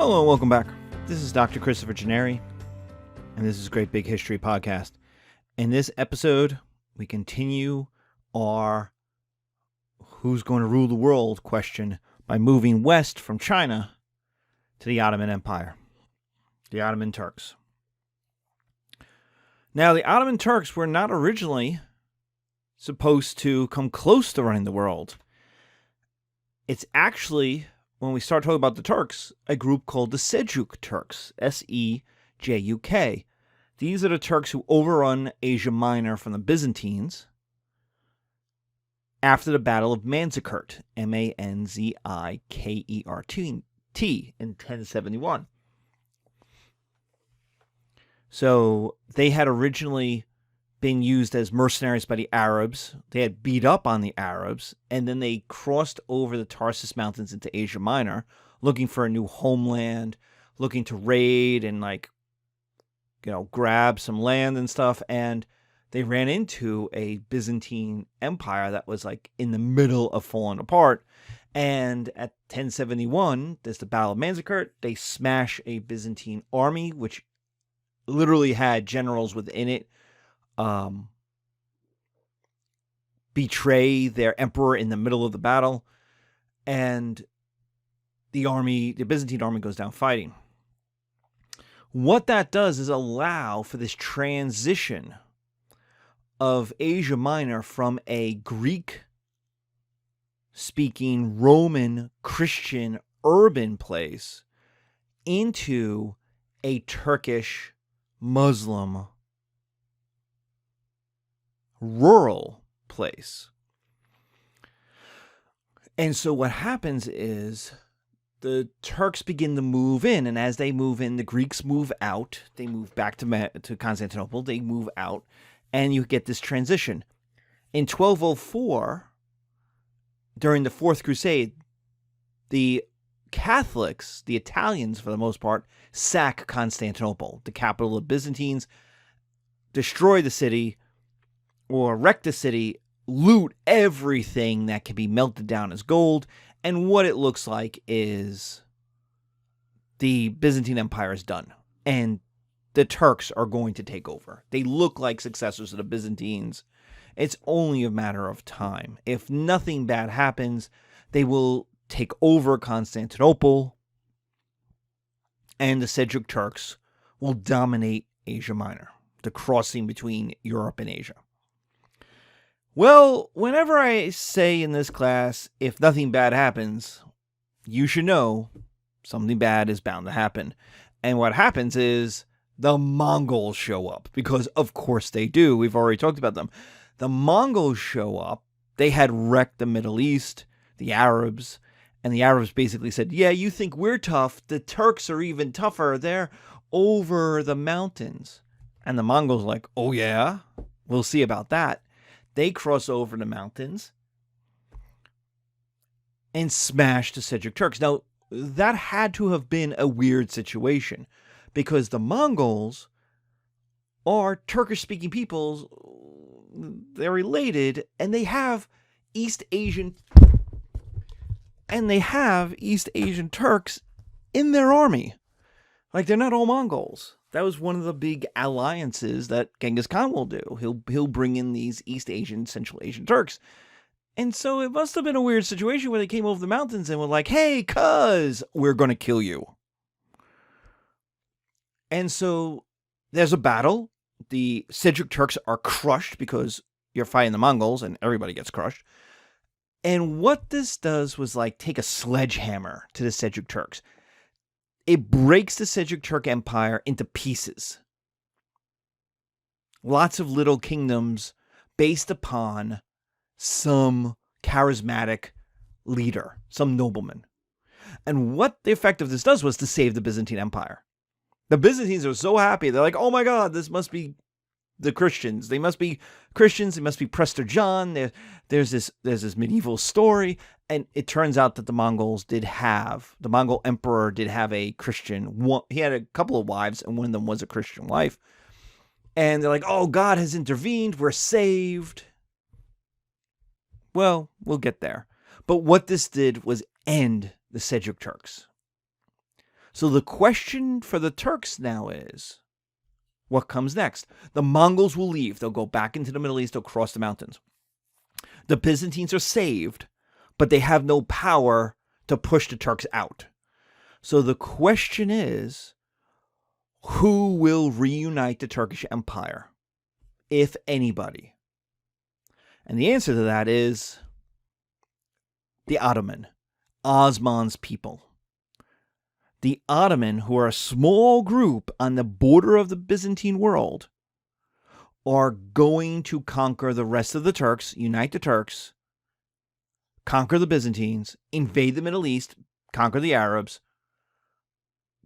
Hello and welcome back. This is Dr. Christopher Gennari, and this is Great Big History Podcast. In this episode, we continue our who's going to rule the world question by moving west from China to the Ottoman Empire, the Ottoman Turks. Now, the Ottoman Turks were not originally supposed to come close to running the world. It's actually, when we start talking about the Turks, a group called the Seljuk Turks, S-E-J-U-K. These are the Turks who overrun Asia Minor from the Byzantines after the Battle of Manzikert, M-A-N-Z-I-K-E-R-T, in 1071. So they had originally been used as mercenaries by the Arabs. They had beat up on the Arabs, and then they crossed over the Tarsus Mountains into Asia Minor, looking for a new homeland, looking to raid and grab some land and stuff. And they ran into a Byzantine Empire that was in the middle of falling apart. And at 1071, there's the Battle of Manzikert. They smash a Byzantine army, which literally had generals within it betray their emperor in the middle of the battle, and the Byzantine army goes down fighting. What that does is allow for this transition of Asia Minor from a Greek-speaking Roman Christian urban place into a Turkish Muslim rural place. And so what happens is the Turks begin to move in, and as they move in, the Greeks move out. They move back to Constantinople. They move out, and you get this transition. In 1204, during the Fourth Crusade, the Catholics, the Italians for the most part, sack Constantinople, the capital of the Byzantines, destroy the city, or wreck the city, loot everything that can be melted down as gold, and what it looks like is the Byzantine Empire is done, and the Turks are going to take over. They look like successors of the Byzantines. It's only a matter of time. If nothing bad happens, they will take over Constantinople, and the Seljuk Turks will dominate Asia Minor, the crossing between Europe and Asia. Well, whenever I say in this class, if nothing bad happens, you should know something bad is bound to happen. And what happens is the Mongols show up, because of course they do. We've already talked about them. The Mongols show up. They had wrecked the Middle East, the Arabs, and the Arabs basically said, yeah, you think we're tough. The Turks are even tougher. They're over the mountains. And the Mongols are like, oh yeah, we'll see about that. They cross over the mountains and smash the Seljuk Turks. Now, that had to have been a weird situation, because the Mongols are Turkish-speaking peoples. They're related, and they have East Asian Turks in their army. They're not all Mongols. That was one of the big alliances that Genghis Khan will do. He'll bring in these East Asian, Central Asian Turks. And so it must have been a weird situation where they came over the mountains and were like, hey, cuz, we're going to kill you. And so there's a battle. The Seljuk Turks are crushed because you're fighting the Mongols and everybody gets crushed. And what this does was take a sledgehammer to the Seljuk Turks. It breaks the Seljuk Turk Empire into pieces. Lots of little kingdoms based upon some charismatic leader, some nobleman. And what the effect of this does was to save the Byzantine Empire. The Byzantines are so happy. They're like, oh my God, this must be the Christians. They must be Christians. They must be Prester John. There's this medieval story. And it turns out that the Mongol emperor did have a Christian. He had a couple of wives, and one of them was a Christian wife. And they're like, oh, God has intervened. We're saved. Well, we'll get there. But what this did was end the Seljuk Turks. So the question for the Turks now is, what comes next? The Mongols will leave. They'll go back into the Middle East. They'll cross the mountains. The Byzantines are saved, but they have no power to push the Turks out. So the question is, who will reunite the Turkish Empire, if anybody? And the answer to that is the Osman's people. The Ottoman, who are a small group on the border of the Byzantine world, are going to conquer the rest of the Turks, unite the Turks, conquer the Byzantines, invade the Middle East, conquer the Arabs,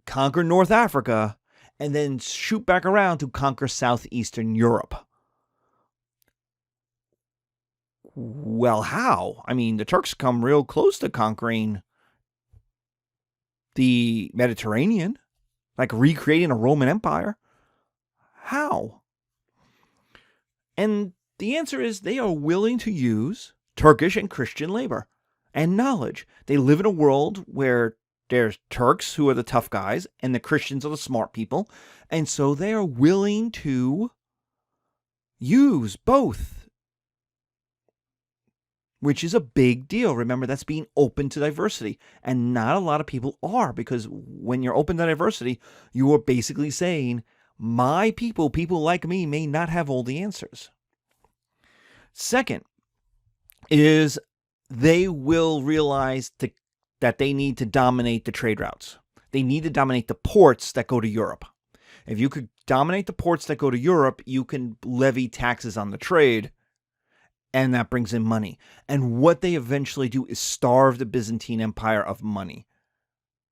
conquer North Africa, and then shoot back around to conquer southeastern Europe. Well, how? I mean, the Turks come real close to conquering the Mediterranean, like recreating a Roman Empire. How? And the answer is they are willing to use Turkish and Christian labor and knowledge. They live in a world where there's Turks, who are the tough guys, and the Christians are the smart people. And so they are willing to use both, which is a big deal. Remember, that's being open to diversity. And not a lot of people are, because when you're open to diversity, you are basically saying, my people like me, may not have all the answers. Second is they will realize that they need to dominate the trade routes. They need to dominate the ports that go to Europe. If you could dominate the ports that go to Europe, you can levy taxes on the trade, and that brings in money. And what they eventually do is starve the Byzantine Empire of money.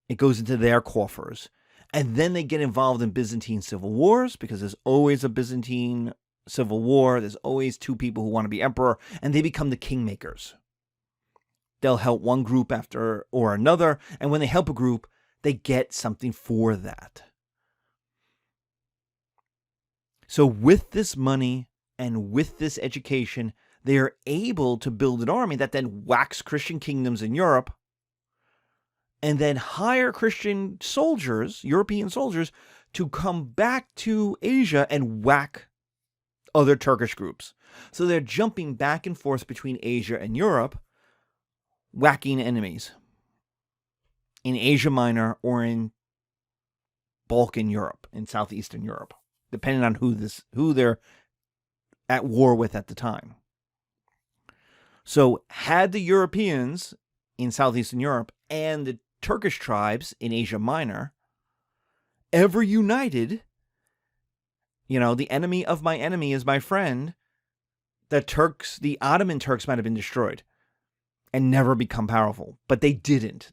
It goes into their coffers. And then they get involved in Byzantine civil wars, because there's always a Byzantine civil war. There's always two people who want to be emperor, and they become the kingmakers. They'll help one group after or another, and when they help a group, they get something for that. So with this money and with this education, they are able to build an army that then whacks Christian kingdoms in Europe, and then hire Christian soldiers, European soldiers, to come back to Asia and whack other Turkish groups. So they're jumping back and forth between Asia and Europe, whacking enemies in Asia Minor or in Balkan Europe, in southeastern Europe, depending on who they're at war with at the time. So had the Europeans in southeastern Europe and the Turkish tribes in Asia Minor ever united, the enemy of my enemy is my friend, the Ottoman Turks might have been destroyed and never become powerful. But they didn't.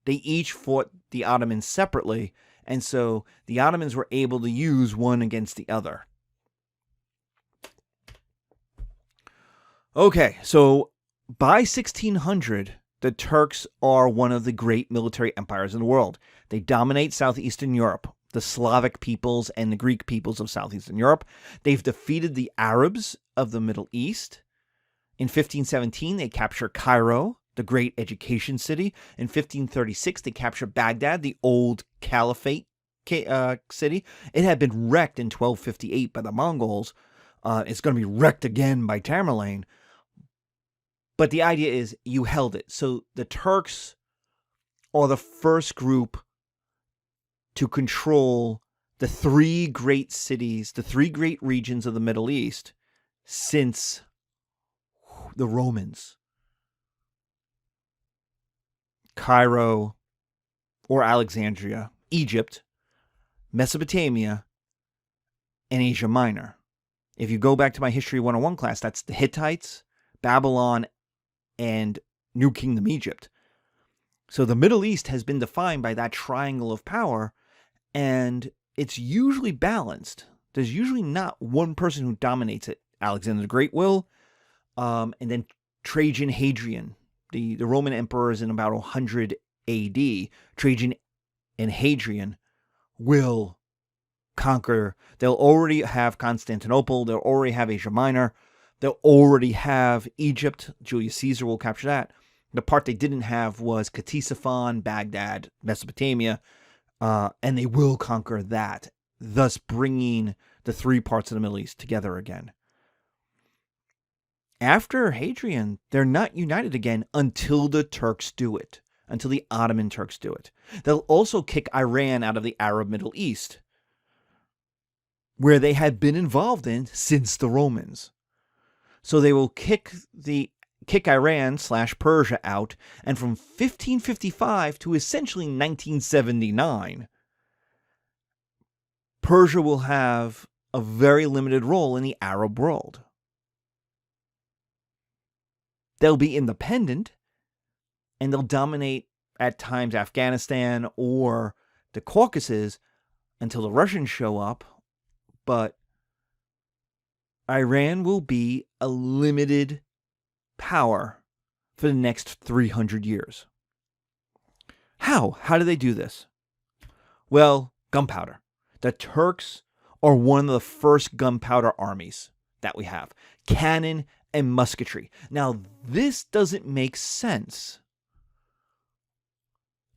They each fought the Ottomans separately, and so the Ottomans were able to use one against the other. Okay, so by 1600, the Turks are one of the great military empires in the world. They dominate southeastern Europe, the Slavic peoples and the Greek peoples of southeastern Europe. They've defeated the Arabs of the Middle East. In 1517, they capture Cairo, the great education city. In 1536, they capture Baghdad, the old caliphate city. It had been wrecked in 1258 by the Mongols. It's going to be wrecked again by Tamerlane. But the idea is you held it. So the Turks are the first group to control the three great cities, the three great regions of the Middle East since the Romans. Cairo or Alexandria, Egypt, Mesopotamia, and Asia Minor. If you go back to my History 101 class, that's the Hittites, Babylon, and New Kingdom Egypt. So the Middle East has been defined by that triangle of power, and it's usually balanced. There's usually not one person who dominates it. Alexander the Great will, and then Trajan, Hadrian, the Roman emperors in about 100 AD. Trajan and Hadrian will conquer. They'll already have Constantinople. They'll already have Asia Minor. They'll already have Egypt. Julius Caesar will capture that. The part they didn't have was Ctesiphon, Baghdad, Mesopotamia, and they will conquer that, thus bringing the three parts of the Middle East together again. After Hadrian, they're not united again until the Turks do it, until the Ottoman Turks do it. They'll also kick Iran out of the Arab Middle East, where they had been involved in since the Romans. So they will kick Iran/Persia out, and from 1555 to essentially 1979, Persia will have a very limited role in the Arab world. They'll be independent, and they'll dominate at times Afghanistan or the Caucasus until the Russians show up, but Iran will be a limited power for the next 300 years. How? How do they do this? Well, gunpowder. The Turks are one of the first gunpowder armies that we have. Cannon and musketry. Now, this doesn't make sense.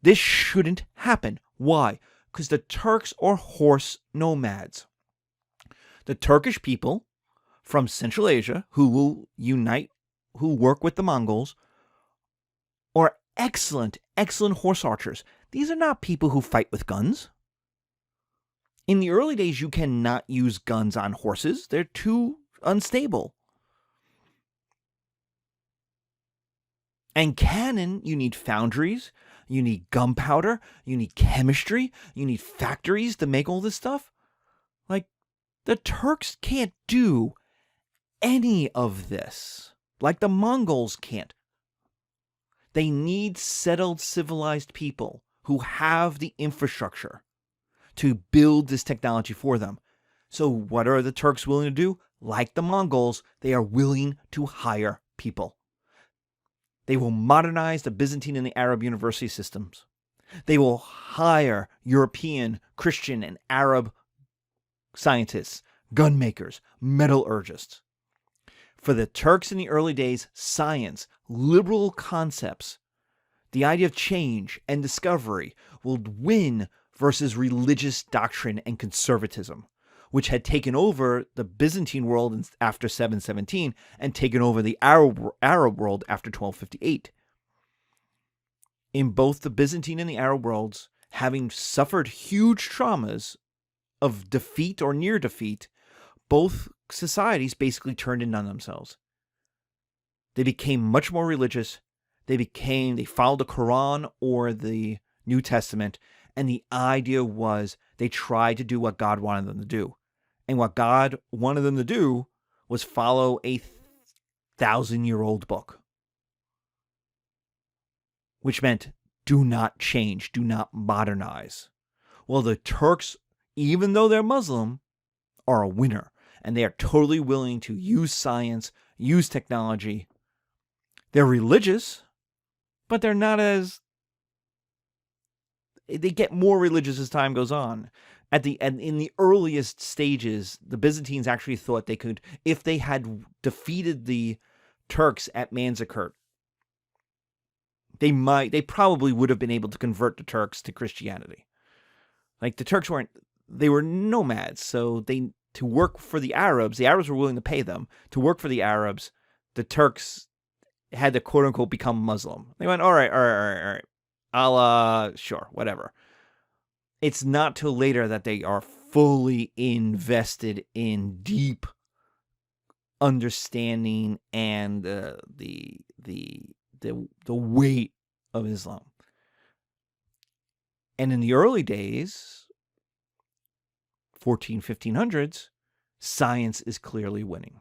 This shouldn't happen. Why? Because the Turks are horse nomads. The Turkish people from Central Asia who will unite, who work with the Mongols, are excellent horse archers. These are not people who fight with guns. In the early days, you cannot use guns on horses. They're too unstable. And cannon, you need foundries, you need gunpowder, you need chemistry, you need factories to make all this stuff. Like, the Turks can't do any of this. Like the Mongols can't. They need settled, civilized people who have the infrastructure to build this technology for them. So what are the Turks willing to do? Like the Mongols, they are willing to hire people. They will modernize the Byzantine and the Arab university systems. They will hire European, Christian, and Arab scientists, gun makers, metallurgists. For the Turks in the early days, science, liberal concepts, the idea of change and discovery will win versus religious doctrine and conservatism, which had taken over the Byzantine world after 717 and taken over the Arab world after 1258. In both the Byzantine and the Arab worlds, having suffered huge traumas of defeat or near defeat, both societies basically turned in on themselves. They became much more religious. They followed the Quran or the New Testament, and the idea was they tried to do what God wanted them to do. And what God wanted them to do was follow a 1,000-year-old book, which meant do not change, do not modernize. Well, the Turks, even though they're Muslim, are a winner, and they are totally willing to use science, use technology. They're religious, but they're not as... They get more religious as time goes on. In the earliest stages, the Byzantines actually thought they could, if they had defeated the Turks at Manzikert, they probably would have been able to convert the Turks to Christianity. Like, the Turks they were nomads, so to work for the Arabs were willing to pay them. To work for the Arabs, the Turks had to quote unquote become Muslim. They went, all right. Sure, whatever. It's not till later that they are fully invested in deep understanding and the weight of Islam. And in the early days, 1500s, science is clearly winning.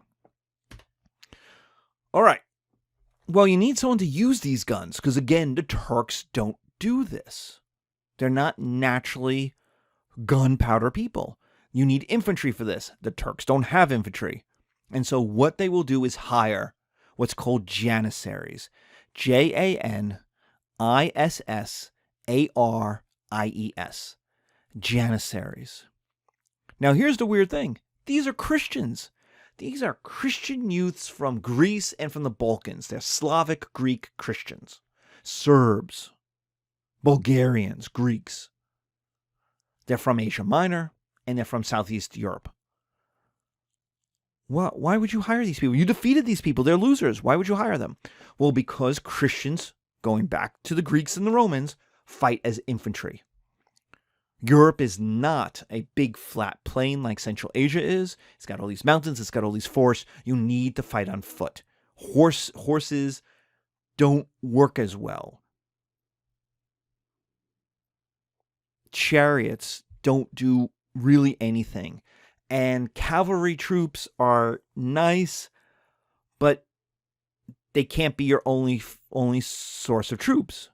All right. Well, you need someone to use these guns because, again, the Turks don't do this. They're not naturally gunpowder people. You need infantry for this. The Turks don't have infantry. And so what they will do is hire what's called janissaries. Janissaries. Janissaries. Now, here's the weird thing. These are Christians. These are Christian youths from Greece and from the Balkans. They're Slavic Greek Christians. Serbs. Bulgarians. Greeks. They're from Asia Minor, and they're from Southeast Europe. Why would you hire these people? You defeated these people. They're losers. Why would you hire them? Well, because Christians, going back to the Greeks and the Romans, fight as infantry. Europe is not a big flat plain like Central Asia is. It's got all these mountains. It's got all these forests. You need to fight on foot. Horses don't work as well. Chariots don't do really anything. And cavalry troops are nice, but they can't be your only source of troops.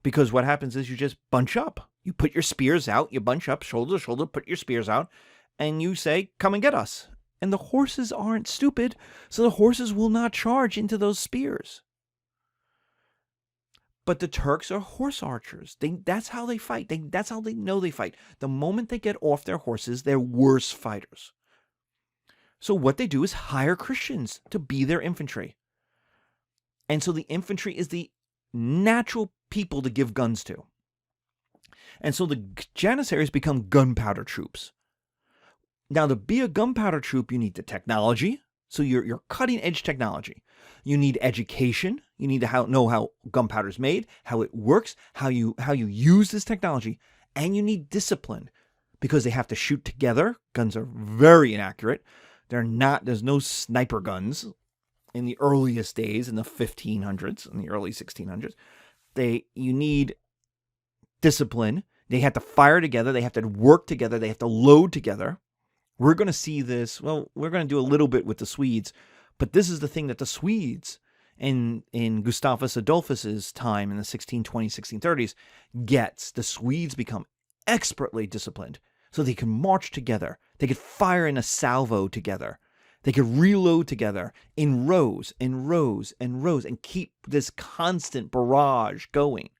Because what happens is you just bunch up. You put your spears out, you bunch up, shoulder to shoulder, put your spears out, and you say, come and get us. And the horses aren't stupid, so the horses will not charge into those spears. But the Turks are horse archers. That's how they fight. That's how they know they fight. The moment they get off their horses, they're worse fighters. So what they do is hire Christians to be their infantry. And so the infantry is the natural people to give guns to. And so the Janissaries become gunpowder troops. Now, to be a gunpowder troop, you need the technology. So you're cutting edge technology. You need education. You need to know how gunpowder is made, how it works, how you use this technology, and you need discipline because they have to shoot together. Guns are very inaccurate. There's no sniper guns in the earliest days, in the 1500s, in the early 1600s. You need discipline. They have to fire together. They have to work together. They have to load together. We're going to see this. Well, we're going to do a little bit with the Swedes, but this is the thing that the Swedes in Gustavus Adolphus's time in the 1620s, 1630s gets. The Swedes become expertly disciplined so they can march together. They could fire in a salvo together. They could reload together in rows and rows and rows and keep this constant barrage going.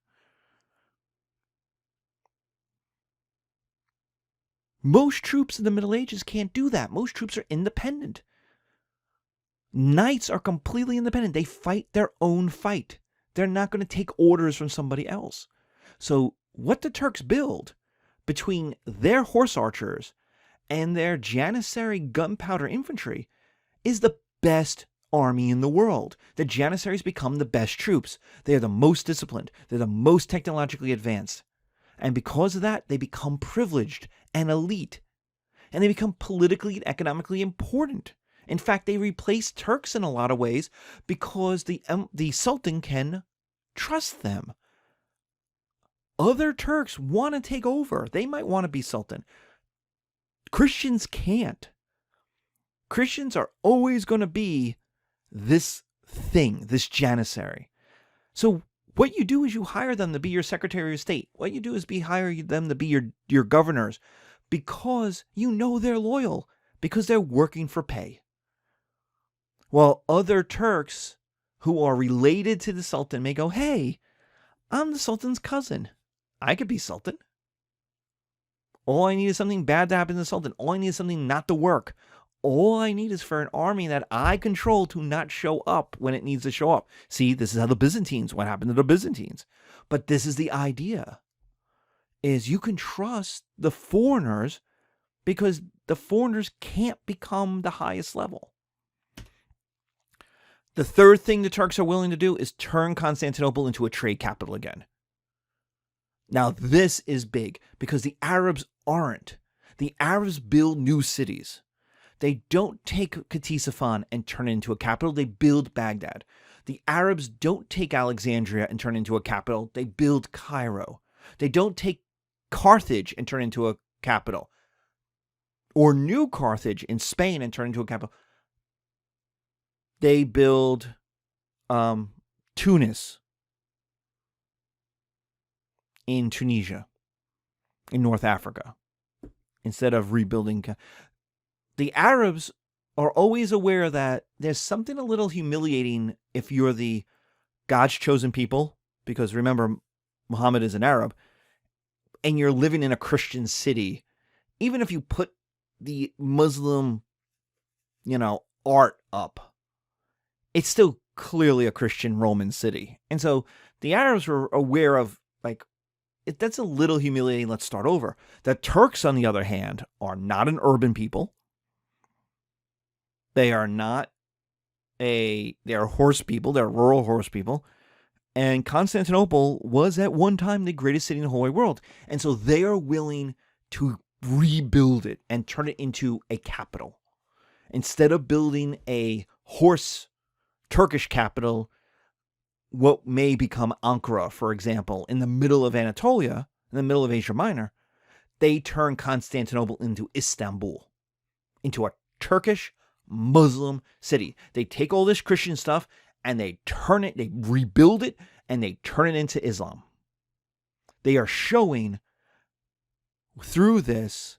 Most troops in the Middle Ages can't do that. Most troops are independent. Knights are completely independent. They fight their own fight. They're not going to take orders from somebody else. So what the Turks build between their horse archers and their Janissary gunpowder infantry is the best army in the world. The Janissaries become the best troops. They are the most disciplined. They're the most technologically advanced. And because of that, they become privileged and elite. And they become politically and economically important. In fact, they replace Turks in a lot of ways because the Sultan can trust them. Other Turks want to take over. They might want to be Sultan. Christians can't. Christians are always going to be this thing, this Janissary. So what you do is you hire them to be your Secretary of State. What you do is hire them to be your governors because you know they're loyal, because they're working for pay. While other Turks who are related to the Sultan may go, hey, I'm the Sultan's cousin. I could be Sultan. All I need is something bad to happen to the Sultan. All I need is something not to work. All I need is for an army that I control to not show up when it needs to show up. See, this is how what happened to the Byzantines. But this is the idea, is you can trust the foreigners because the foreigners can't become the highest level. The third thing the Turks are willing to do is turn Constantinople into a trade capital again. Now, this is big because the Arabs aren't. The Arabs build new cities. They don't take Ctesiphon and turn it into a capital. They build Baghdad. The Arabs don't take Alexandria and turn it into a capital. They build Cairo. They don't take Carthage and turn it into a capital. Or New Carthage in Spain and turn it into a capital. They build Tunis in Tunisia, in North Africa, instead of rebuilding. The Arabs are always aware that there's something a little humiliating if you're the God's chosen people, because remember, Muhammad is an Arab, and you're living in a Christian city. Even if you put the Muslim, art up, it's still clearly a Christian Roman city. And so the Arabs were aware of, that's a little humiliating. Let's start over. The Turks, on the other hand, are not an urban people. They are not they're horse people. They're rural horse people. And Constantinople was at one time the greatest city in the whole wide world. And so they are willing to rebuild it and turn it into a capital. Instead of building a horse Turkish capital, what may become Ankara, for example, in the middle of Anatolia, in the middle of Asia Minor, they turn Constantinople into Istanbul, into a Turkish Muslim city. They take all this Christian stuff and they rebuild it, and they turn it into Islam. They are showing through this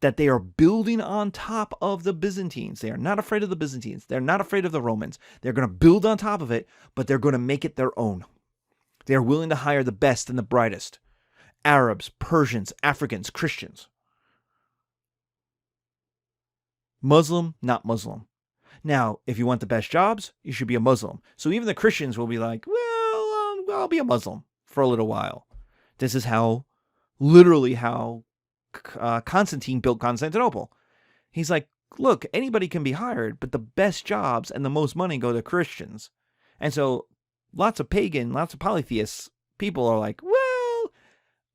that they are building on top of the Byzantines. They are not afraid of the Byzantines. They're not afraid of the Romans. They're going to build on top of it, but they're going to make it their own. They are willing to hire the best and the brightest. Arabs, Persians, Africans, Christians. Muslim, not Muslim. Now, if you want the best jobs, you should be a Muslim. So even the Christians will be like, well, I'll be a Muslim for a little while. This is literally how Constantine built Constantinople. He's like, look, anybody can be hired, but the best jobs and the most money go to Christians. And so lots of pagan, lots of polytheists people are like, well,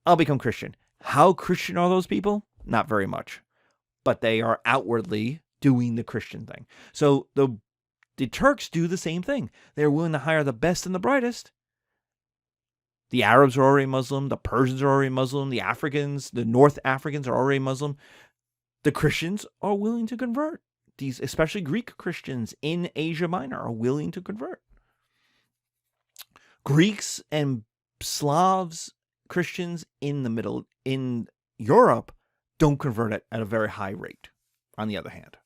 I'll become Christian. How Christian are those people? Not very much. But they are outwardly doing the Christian thing. So the Turks do the same thing. They're willing to hire the best and the brightest. The Arabs are already Muslim. The Persians are already Muslim. The Africans, the North Africans are already Muslim. The Christians are willing to convert. These, especially Greek Christians in Asia Minor, are willing to convert. Greeks and Slavs, Christians in Europe, don't convert it at a very high rate, on the other hand.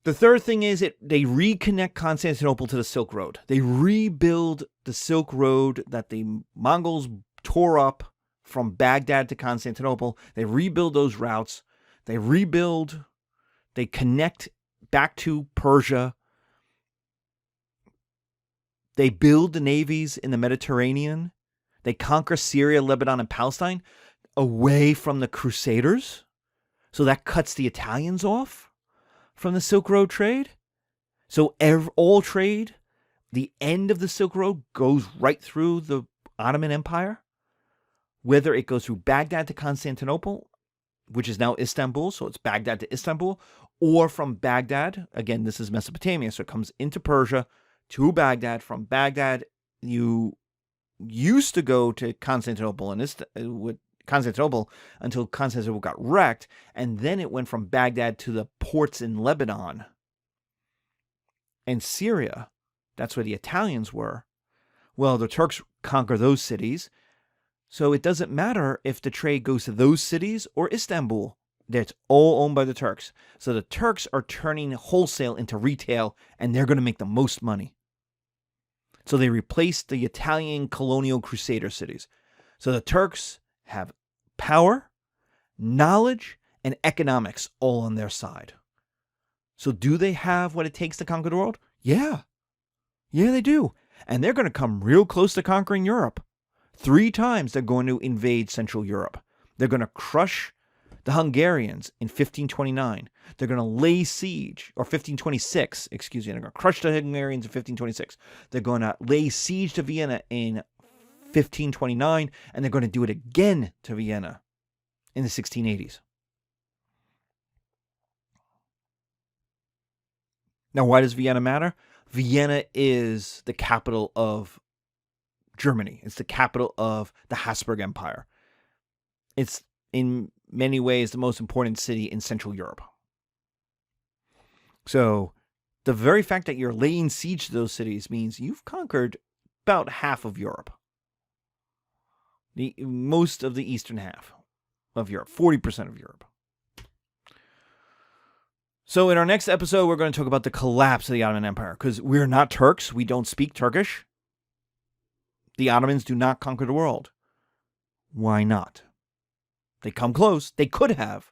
The third thing is they reconnect Constantinople to the Silk Road. They rebuild the Silk Road that the Mongols tore up from Baghdad to Constantinople. They rebuild those routes. They connect back to Persia. They build the navies in the Mediterranean. They conquer Syria, Lebanon, and Palestine away from the Crusaders. So that cuts the Italians off from the Silk Road trade. So all trade, the end of the Silk Road goes right through the Ottoman Empire, whether it goes through Baghdad to Constantinople, which is now Istanbul, so it's Baghdad to Istanbul, or from Baghdad, again, this is Mesopotamia, so it comes into Persia to Baghdad. From Baghdad, you used to go to Constantinople with Constantinople until Constantinople got wrecked, and then it went from Baghdad to the ports in Lebanon and Syria. That's where the Italians were. Well, the Turks conquer those cities, so it doesn't matter if the trade goes to those cities or Istanbul. That's all owned by the Turks. So the Turks are turning wholesale into retail, and they're going to make the most money. So they replaced the Italian colonial crusader cities. So the Turks have power, knowledge, and economics all on their side. So do they have what it takes to conquer the world? Yeah. Yeah, they do. And they're going to come real close to conquering Europe. 3 times they're going to invade Central Europe. They're going to crush the Hungarians in 1529. They're going to lay siege, or 1526, excuse me. They're going to crush the Hungarians in 1526. They're going to lay siege to Vienna in 1529, and they're going to do it again to Vienna in the 1680s. Now, why does Vienna matter? Vienna is the capital of Germany. It's the capital of the Habsburg Empire. It's in many ways the most important city in Central Europe. So the very fact that you're laying siege to those cities means you've conquered about half of Europe. Most of the eastern half of Europe, 40% of Europe. So in our next episode, we're going to talk about the collapse of the Ottoman Empire, because we're not Turks. We don't speak Turkish. The Ottomans do not conquer the world. Why not? They come close. They could have.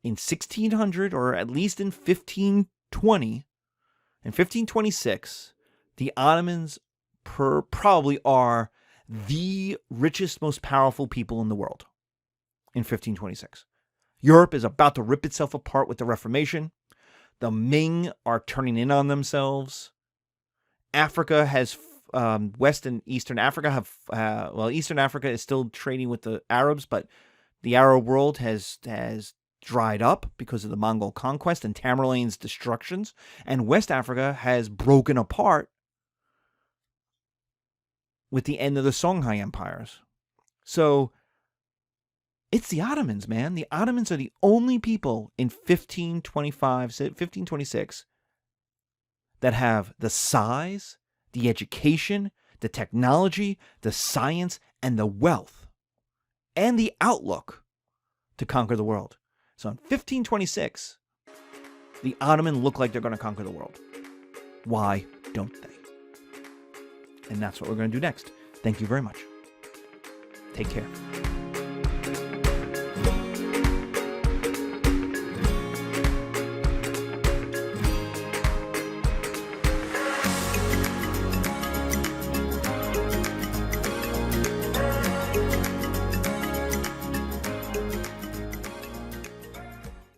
In 1600, or at least in 1520, in 1526, the Ottomans probably are the richest, most powerful people in the world in 1526. Europe is about to rip itself apart with the Reformation. The Ming are turning in on themselves. Africa has, West and Eastern Africa have, Eastern Africa is still trading with the Arabs, but the Arab world has dried up because of the Mongol conquest and Tamerlane's destructions, and West Africa has broken apart with the end of the Songhai empires. So it's the Ottomans, man. The Ottomans are the only people in 1526 that have the size, the education, the technology, the science, and the wealth, and the outlook to conquer the world. So in 1526, the Ottomans look like they're going to conquer the world. Why don't they? And that's what we're going to do next. Thank you very much. Take care.